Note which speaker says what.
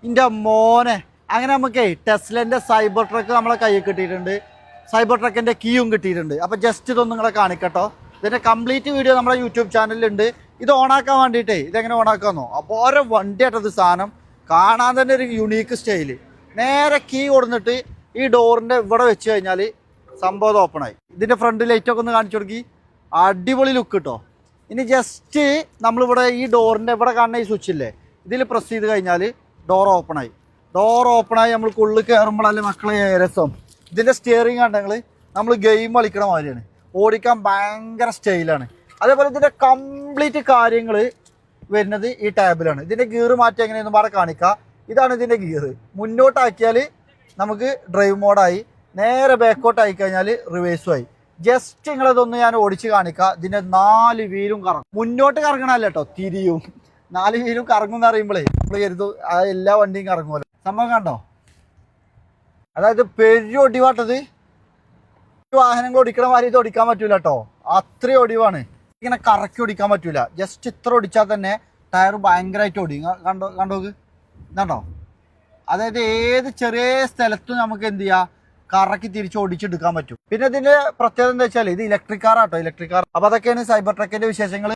Speaker 1: ഇന്റെ മോനെ അങ്ങനെ നമുക്ക് ടെസ്ലന്റെ സൈബർ ട്രക്ക് നമ്മളെ കയ്യിൽ കിട്ടിയിട്ടുണ്ട്. സൈബർ ട്രക്കിന്റെ കീയും കിട്ടിയിട്ടുണ്ട്. അപ്പോൾ ജസ്റ്റ് ഇതൊന്നും നിങ്ങളെ കാണിക്കട്ടോ. ഇതിന്റെ കംപ്ലീറ്റ് വീഡിയോ നമ്മുടെ യൂട്യൂബ് ചാനലിലുണ്ട്. ഇത് ഓണാക്കാൻ വേണ്ടിയിട്ടേ ഇതെങ്ങനെ ഓണാക്കാന്നോ, അപ്പോൾ ഓരോ വണ്ടിയായിട്ടത് സാധനം കാണാൻ തന്നെ ഒരു യുണീക്ക് സ്റ്റൈല്. നേരെ കീ കൊടുത്തിട്ട് ഈ ഡോറിന്റെ ഇവിടെ വെച്ച് കഴിഞ്ഞാൽ സംഭവം ഓപ്പണായി. ഇതിന്റെ ഫ്രണ്ട് ലൈറ്റൊക്കെ ഒന്ന് കാണിച്ചു കൊടുക്കി. അടിപൊളി ലുക്ക് കിട്ടോ. ഇനി ജസ്റ്റ് നമ്മളിവിടെ ഈ ഡോറിന്റെ ഇവിടെ കാണുന്ന ഈ സ്വിച്ച് ഇല്ലേ, ഇതിൽ പ്രസ് ചെയ്ത് കഴിഞ്ഞാൽ ഡോർ ഓപ്പണായി. നമ്മൾക്ക് ഉള്ളിൽ കയറുമ്പോഴല്ലേ മക്കളെ രസം. ഇതിന്റെ സ്റ്റിയറിംഗ് കണ്ടെങ്കിൽ നമ്മൾ ഗെയിം കളിക്കണ മാതിരിയാണ്, ഓടിക്കാൻ ഭയങ്കര സ്റ്റൈലാണ്. അതേപോലെ ഇതിന്റെ കംപ്ലീറ്റ് കാര്യങ്ങൾ വരുന്നത് ഈ ടാബിലാണ്. ഇതിന്റെ ഗിയർ മാറ്റി എങ്ങനെയൊന്നും പാടെ കാണിക്കാം. ഇതാണ് ഇതിന്റെ ഗിയർ. മുന്നോട്ടാക്കിയാൽ നമുക്ക് ഡ്രൈവ് മോഡായി, നേരെ ബാക്കോട്ട് ആയി കഴിഞ്ഞാൽ റിവേഴ്സും ആയി. ജസ്റ്റ് നിങ്ങളതൊന്ന് ഞാൻ ഓടിച്ച് കാണിക്കാം. ഇതിന്റെ 4 വീലും കറങ്ങും. മുന്നോട്ട് കറങ്ങണല്ലോ കേട്ടോ, തിരിയും. 4 വീലും കറങ്ങും എന്ന് പറയുമ്പോഴേ നമ്മൾ കരുതും എല്ലാ വണ്ടിയും കറങ്ങുമല്ലോ. സംഭവം കണ്ടോ? അതായത് പെരു ഒടിവാട്ടത്. വാഹനങ്ങൾ ഓടിക്കണ മാതിരി ഇത് ഓടിക്കാൻ പറ്റൂല കേട്ടോ, അത്രയും ഒടിവാണ്. ഇങ്ങനെ കറക്കി ഓടിക്കാൻ പറ്റൂല. ജസ്റ്റ് ഇത്ര ഓടിച്ചാൽ തന്നെ ടയർ ഭയങ്കരമായിട്ട് ഓടി. കണ്ടോക്ക് ഇതാണ്ടോ. അതായത് ഏത് ചെറിയ സ്ഥലത്തും നമുക്ക് എന്ത് ചെയ്യാം, കറക്കി തിരിച്ച് ഓടിച്ചെടുക്കാൻ പറ്റും. പിന്നെ ഇതിന്റെ പ്രത്യേകത എന്താ വെച്ചാൽ ഇത് ഇലക്ട്രിക് കാറാട്ടോ, ഇലക്ട്രിക് കാർ. അപ്പോൾ അതൊക്കെയാണ് സൈബർ ട്രക്കിന്റെ വിശേഷങ്ങൾ.